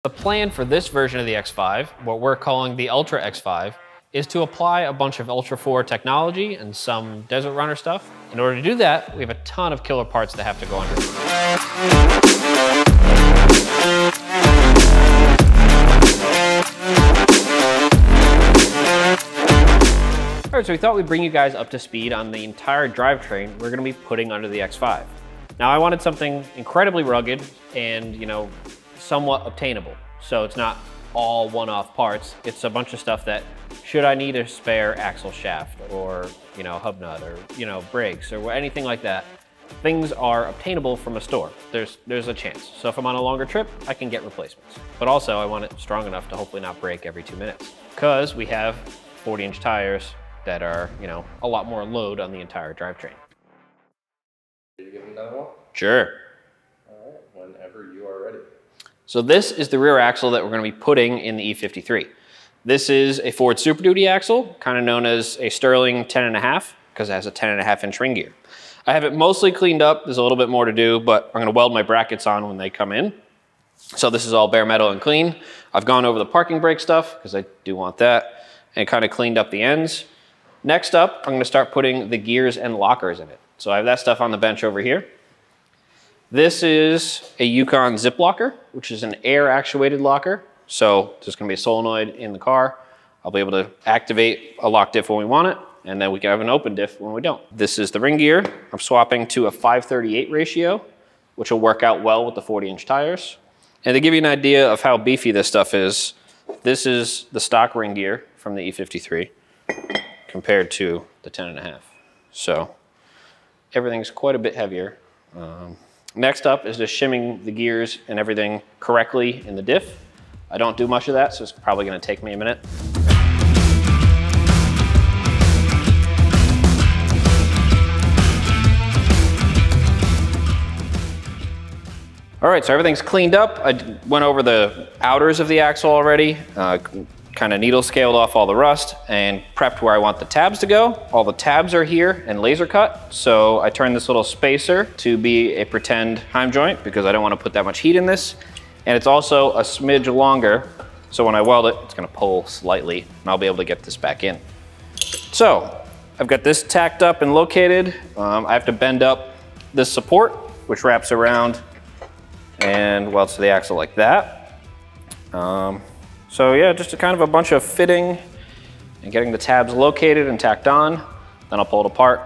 The plan for this version of the X5, what we're calling the Ultra X5, is to apply a bunch of Ultra 4 technology and some Desert Runner stuff. In order to do that, we have a ton of killer parts that have to go under. All right, so we thought we'd bring you guys up to speed on the entire drivetrain we're gonna be putting under the X5. Now, I wanted something incredibly rugged and, somewhat obtainable. So it's not all one-off parts. It's a bunch of stuff that, should I need a spare axle shaft or, hub nut or, brakes or anything like that, things are obtainable from a store. There's a chance. So if I'm on a longer trip, I can get replacements. But also I want it strong enough to hopefully not break every 2 minutes, because we have 40-inch tires that are, a lot more load on the entire drivetrain. You give me another one? Sure. All right, whenever you are ready. So this is the rear axle that we're going to be putting in the E53. This is a Ford Super Duty axle, kind of known as a Sterling 10.5, because it has a 10.5-inch ring gear. I have it mostly cleaned up. There's a little bit more to do, but I'm going to weld my brackets on when they come in. So this is all bare metal and clean. I've gone over the parking brake stuff, because I do want that, and kind of cleaned up the ends. Next up, I'm going to start putting the gears and lockers in it. So I have that stuff on the bench over here. This is a Yukon zip locker, which is an air actuated locker. So there's gonna be a solenoid in the car. I'll be able to activate a lock diff when we want it, and then we can have an open diff when we don't. This is the ring gear. I'm swapping to a 5:38 ratio, which will work out well with the 40-inch tires. And to give you an idea of how beefy this stuff is, this is the stock ring gear from the E53 compared to the 10.5. So everything's quite a bit heavier. Next up is just shimming the gears and everything correctly in the diff. I don't do much of that, so it's probably gonna take me a minute. All right, so everything's cleaned up. I went over the outers of the axle already, kind of needle scaled off all the rust and prepped where I want the tabs to go. All the tabs are here and laser cut. So I turned this little spacer to be a pretend heim joint because I don't want to put that much heat in this. And it's also a smidge longer. So when I weld it, it's gonna pull slightly and I'll be able to get this back in. So I've got this tacked up and located. I have to bend up this support, which wraps around and welds to the axle like that. So yeah, just kind of a bunch of fitting and getting the tabs located and tacked on. Then I'll pull it apart,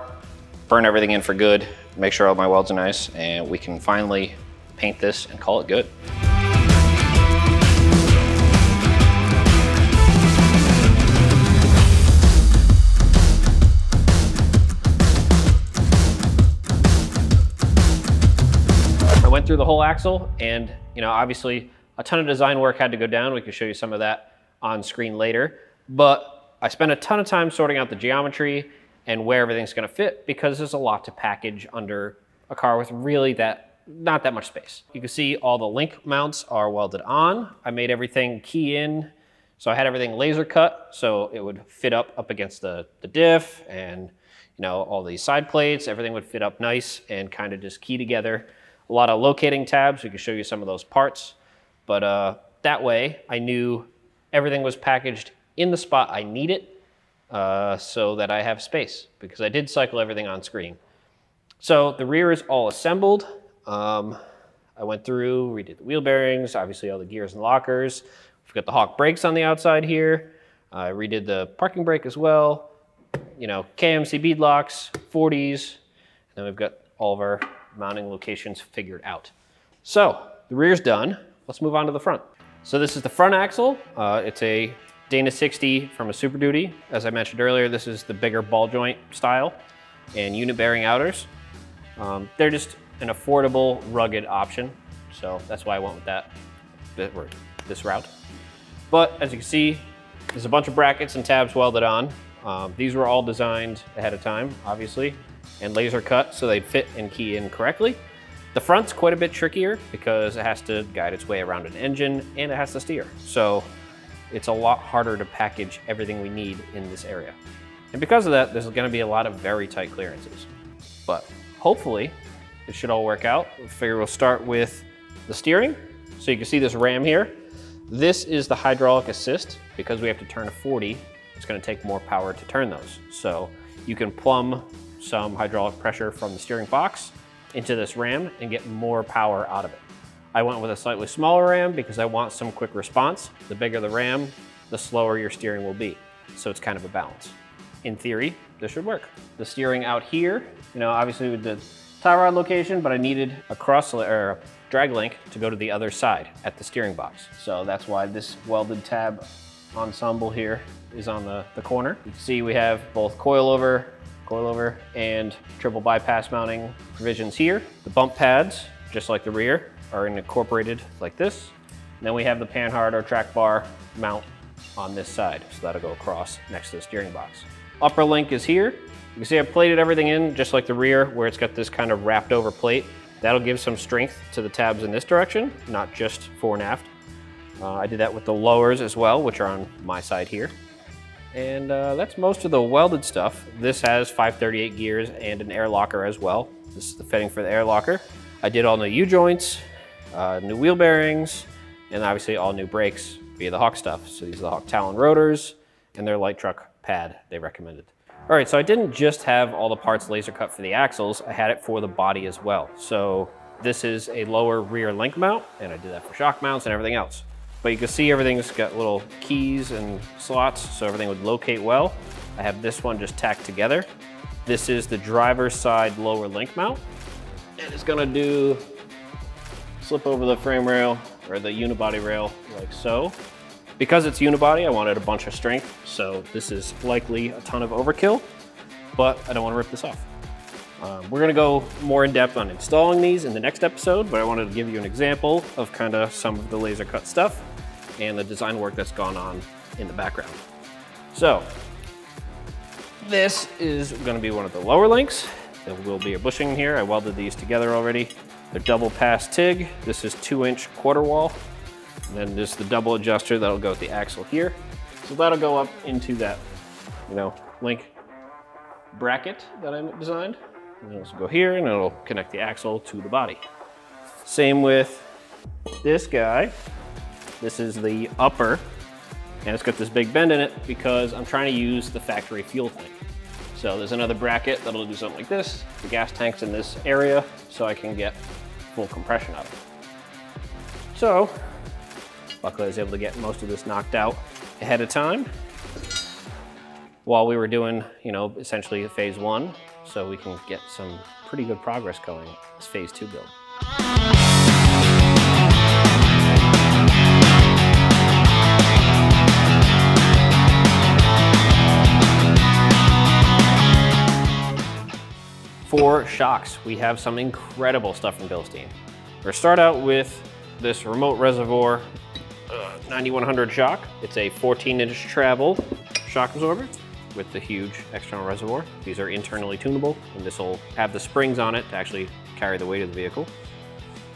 burn everything in for good, make sure all my welds are nice, and we can finally paint this and call it good. I went through the whole axle and, obviously a ton of design work had to go down. We can show you some of that on screen later. But I spent a ton of time sorting out the geometry and where everything's gonna fit, because there's a lot to package under a car with really not that much space. You can see all the link mounts are welded on. I made everything key in. So I had everything laser cut so it would fit up against the diff, and all these side plates, everything would fit up nice and kind of just key together. A lot of locating tabs. We can show you some of those parts. But that way I knew everything was packaged in the spot I need it, so that I have space, because I did cycle everything on screen. So the rear is all assembled. I went through, redid the wheel bearings, obviously all the gears and lockers. We've got the Hawk brakes on the outside here. I redid the parking brake as well. KMC bead locks, 40s, and then we've got all of our mounting locations figured out. So the rear's done. Let's move on to the front. So this is the front axle. It's a Dana 60 from a Super Duty. As I mentioned earlier, this is the bigger ball joint style and unit bearing outers. They're just an affordable, rugged option. So that's why I went with this route. But as you can see, there's a bunch of brackets and tabs welded on. These were all designed ahead of time, obviously, and laser cut so they'd fit and key in correctly. The front's quite a bit trickier because it has to guide its way around an engine and it has to steer. So it's a lot harder to package everything we need in this area. And because of that, there's gonna be a lot of very tight clearances. But hopefully it should all work out. I figure we'll start with the steering. So you can see this ram here. This is the hydraulic assist. Because we have to turn a 40, it's gonna take more power to turn those. So you can plumb some hydraulic pressure from the steering box into this ram and get more power out of it. I went with a slightly smaller ram because I want some quick response. The bigger the ram, the slower your steering will be. So it's kind of a balance. In theory, this should work. The steering out here, obviously with the tie rod location, but I needed a drag link to go to the other side at the steering box. So that's why this welded tab ensemble here is on the corner. You can see we have both coilover, and triple bypass mounting provisions here. The bump pads, just like the rear, are incorporated like this. And then we have the panhard or track bar mount on this side. So that'll go across next to the steering box. Upper link is here. You can see I plated everything in just like the rear where it's got this kind of wrapped over plate. That'll give some strength to the tabs in this direction, not just fore and aft. I did that with the lowers as well, which are on my side here. And that's most of the welded stuff. This has 538 gears and an air locker as well. This is the fitting for the air locker. I did all new U-joints, new wheel bearings, and obviously all new brakes via the Hawk stuff. So these are the Hawk Talon rotors and their light truck pad they recommended. All right, so I didn't just have all the parts laser cut for the axles, I had it for the body as well. So this is a lower rear link mount, and I did that for shock mounts and everything else. But you can see everything's got little keys and slots, so everything would locate well. I have this one just tacked together. This is the driver's side lower link mount. And it's gonna slip over the frame rail or the unibody rail like so. Because it's unibody, I wanted a bunch of strength, so this is likely a ton of overkill, but I don't want to rip this off. We're gonna go more in depth on installing these in the next episode, but I wanted to give you an example of kind of some of the laser cut stuff and the design work that's gone on in the background. So this is gonna be one of the lower links. There will be a bushing in here. I welded these together already. They're double pass TIG. This is 2-inch quarter wall. And then there's the double adjuster that'll go with the axle here. So that'll go up into that, link bracket that I designed. And it'll go here and it'll connect the axle to the body. Same with this guy. This is the upper, and it's got this big bend in it because I'm trying to use the factory fuel tank. So there's another bracket that'll do something like this. The gas tank's in this area, so I can get full compression out of it. So, luckily I was able to get most of this knocked out ahead of time while we were doing, essentially phase 1, so we can get some pretty good progress going this phase 2 build. For shocks, we have some incredible stuff from Bilstein. We're gonna start out with this remote reservoir 9100 shock. It's a 14-inch travel shock absorber with the huge external reservoir. These are internally tunable, and this will have the springs on it to actually carry the weight of the vehicle.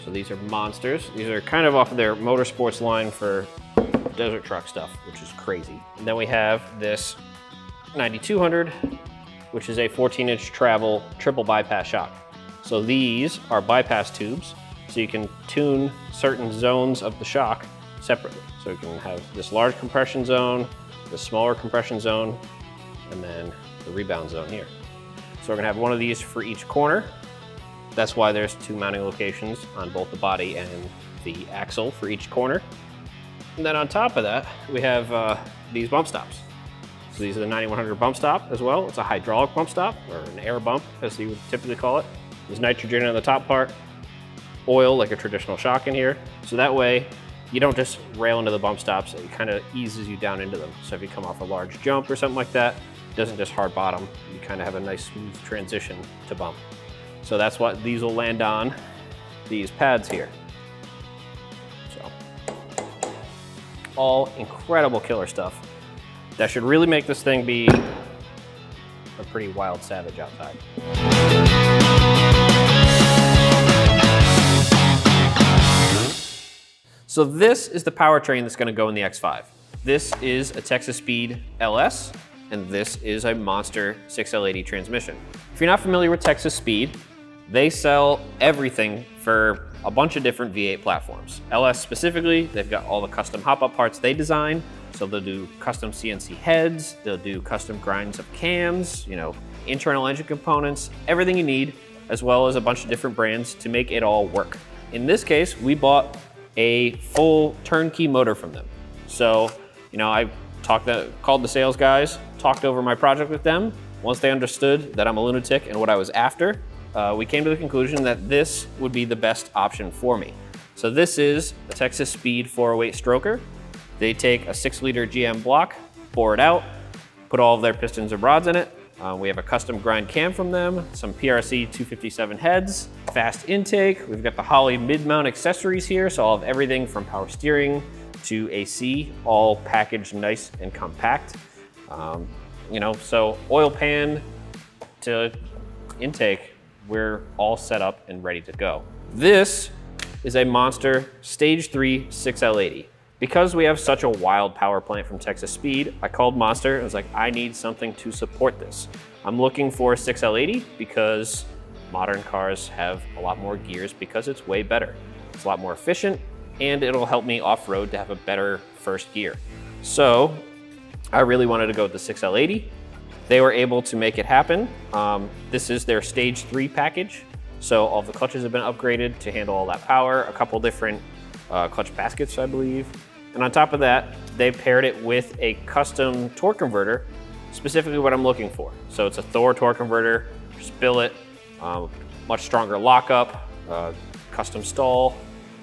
So these are monsters. These are kind of off of their motorsports line for desert truck stuff, which is crazy. And then we have this 9200, which is a 14-inch travel triple bypass shock. So these are bypass tubes, so you can tune certain zones of the shock separately. So you can have this large compression zone, the smaller compression zone, and then the rebound zone here. So we're gonna have one of these for each corner. That's why there's 2 mounting locations on both the body and the axle for each corner. And then on top of that, we have these bump stops. So these are the 9100 bump stop as well. It's a hydraulic bump stop, or an air bump, as you would typically call it. There's nitrogen on the top part, oil like a traditional shock in here. So that way, you don't just rail into the bump stops, it kind of eases you down into them. So if you come off a large jump or something like that, it doesn't just hard bottom, you kind of have a nice smooth transition to bump. So that's what these will land on, these pads here. So, all incredible killer stuff. That should really make this thing be a pretty wild savage outside. So this is the powertrain that's gonna go in the X5. This is a Texas Speed LS, and this is a Monster 6L80 transmission. If you're not familiar with Texas Speed, they sell everything for a bunch of different V8 platforms. LS specifically, they've got all the custom hop-up parts they design. So they'll do custom CNC heads, they'll do custom grinds of cams, you know, internal engine components, everything you need, as well as a bunch of different brands to make it all work. In this case, we bought a full turnkey motor from them. So, you know, I called the sales guys, talked over my project with them. Once they understood that I'm a lunatic and what I was after, we came to the conclusion that this would be the best option for me. So this is a Texas Speed 408 stroker. They take a 6-liter GM block, bore it out, put all of their pistons and rods in it. We have a custom grind cam from them, some PRC 257 heads, fast intake. We've got the Holley mid-mount accessories here, so I'll have everything from power steering to AC, all packaged nice and compact. You know, so oil pan to intake, we're all set up and ready to go. This is a Monster Stage 3 6L80. Because we have such a wild power plant from Texas Speed, I called Monster and was like, I need something to support this. I'm looking for a 6L80 because modern cars have a lot more gears because it's way better. It's a lot more efficient and it'll help me off-road to have a better first gear. So I really wanted to go with the 6L80. They were able to make it happen. This is their Stage 3 package. So all the clutches have been upgraded to handle all that power, a couple different clutch baskets, I believe. And on top of that, they paired it with a custom torque converter, specifically what I'm looking for. So it's a Thor torque converter, billet, much stronger lockup, custom stall.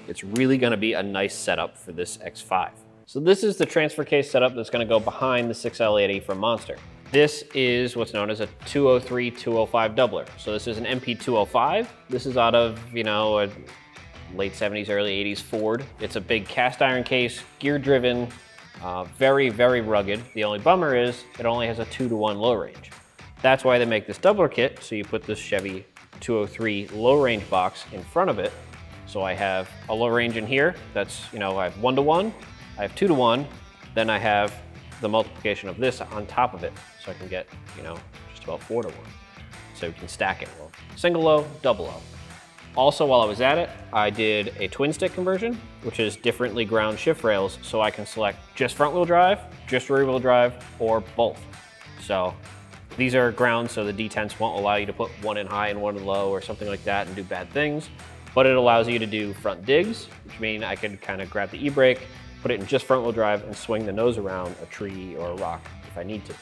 It's really gonna be a nice setup for this X5. So this is the transfer case setup that's gonna go behind the 6L80 from Monster. This is what's known as a 203-205 doubler. So this is an MP205. This is out of, you know, a late 70s, early 80s Ford. It's a big cast iron case, gear driven, very, very rugged. The only bummer is it only has a 2-to-1 low range. That's why they make this doubler kit. So you put this Chevy 203 low range box in front of it. So I have a low range in here. That's, you know, I have 1-to-1, I have 2-to-1, then I have the multiplication of this on top of it. So I can get, you know, just about 4-to-1. So we can stack it. Well, single low, double low. Also, while I was at it, I did a twin stick conversion, which is differently ground shift rails, so I can select just front wheel drive, just rear wheel drive, or both. So these are ground, so the detents won't allow you to put one in high and one in low or something like that and do bad things, but it allows you to do front digs, which means I could kind of grab the e-brake, put it in just front wheel drive and swing the nose around a tree or a rock if I need to.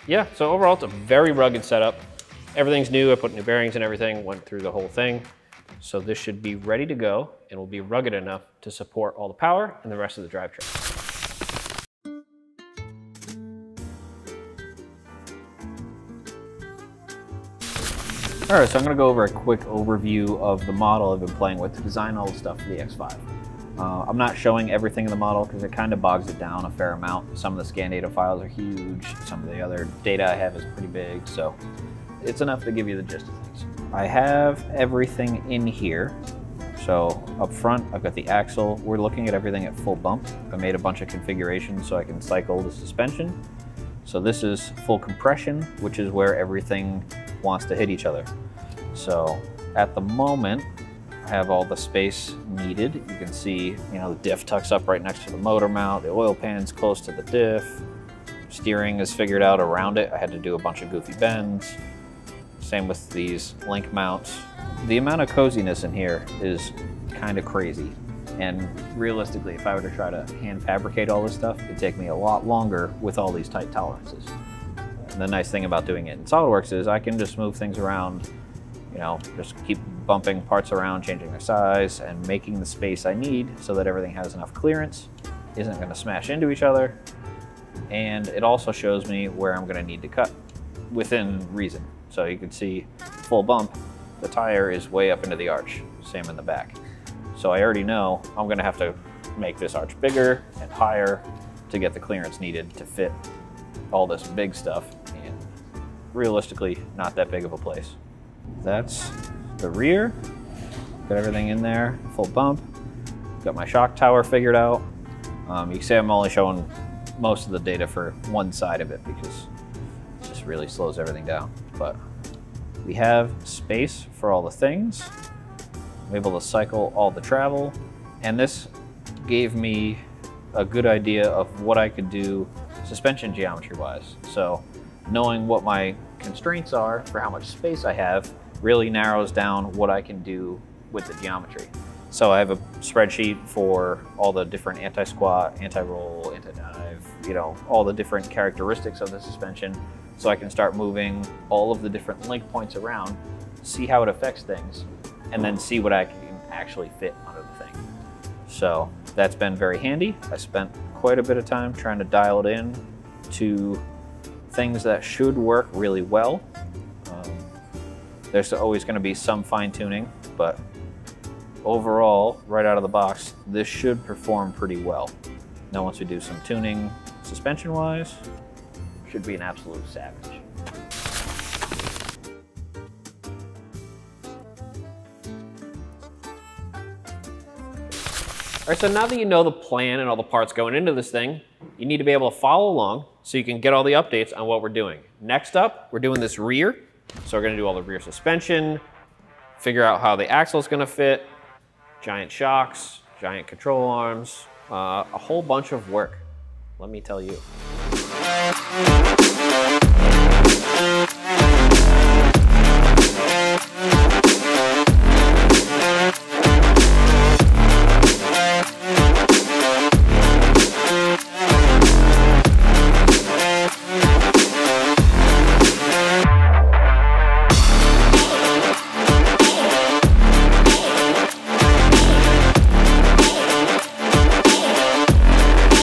Yeah, so overall it's a very rugged setup. Everything's new, I put new bearings and everything, went through the whole thing. So this should be ready to go and will be rugged enough to support all the power and the rest of the drivetrain. All right, so I'm gonna go over a quick overview of the model I've been playing with to design all the stuff for the X5. I'm not showing everything in the model because it kind of bogs it down a fair amount. Some of the scan data files are huge, some of the other data I have is pretty big, so it's enough to give you the gist of things. I have everything in here. So up front, I've got the axle. We're looking at everything at full bump. I made a bunch of configurations so I can cycle the suspension. So this is full compression, which is where everything wants to hit each other. So at the moment, I have all the space needed. You can see, you know, the diff tucks up right next to the motor mount. The oil pan's close to the diff. Steering is figured out around it. I had to do a bunch of goofy bends. Same with these link mounts. The amount of coziness in here is kind of crazy. And realistically, if I were to try to hand fabricate all this stuff, it'd take me a lot longer with all these tight tolerances. And the nice thing about doing it in SolidWorks is I can just move things around, you know, just keep bumping parts around, changing their size, and making the space I need so that everything has enough clearance, isn't gonna smash into each other. And it also shows me where I'm gonna need to cut within reason. So you can see full bump, the tire is way up into the arch, same in the back. So I already know I'm gonna have to make this arch bigger and higher to get the clearance needed to fit all this big stuff in realistically not that big of a place. That's the rear, got everything in there, full bump, got my shock tower figured out. You can see I'm only showing most of the data for one side of it because it just really slows everything down. But we have space for all the things. I'm able to cycle all the travel, and this gave me a good idea of what I could do suspension geometry wise. So knowing what my constraints are for how much space I have really narrows down what I can do with the geometry. So I have a spreadsheet for all the different anti-squat, anti-roll, anti-dive, you know, all the different characteristics of the suspension, so I can start moving all of the different link points around, see how it affects things, and then see what I can actually fit under the thing. So that's been very handy. I spent quite a bit of time trying to dial it in to things that should work really well. There's always going to be some fine-tuning, but overall, right out of the box, this should perform pretty well. Now once we do some tuning suspension-wise, should be an absolute savage. All right, so now that you know the plan and all the parts going into this thing, you need to be able to follow along so you can get all the updates on what we're doing. Next up, we're doing this rear. So we're gonna do all the rear suspension, figure out how the axle is gonna fit, giant shocks, giant control arms, a whole bunch of work, let me tell you.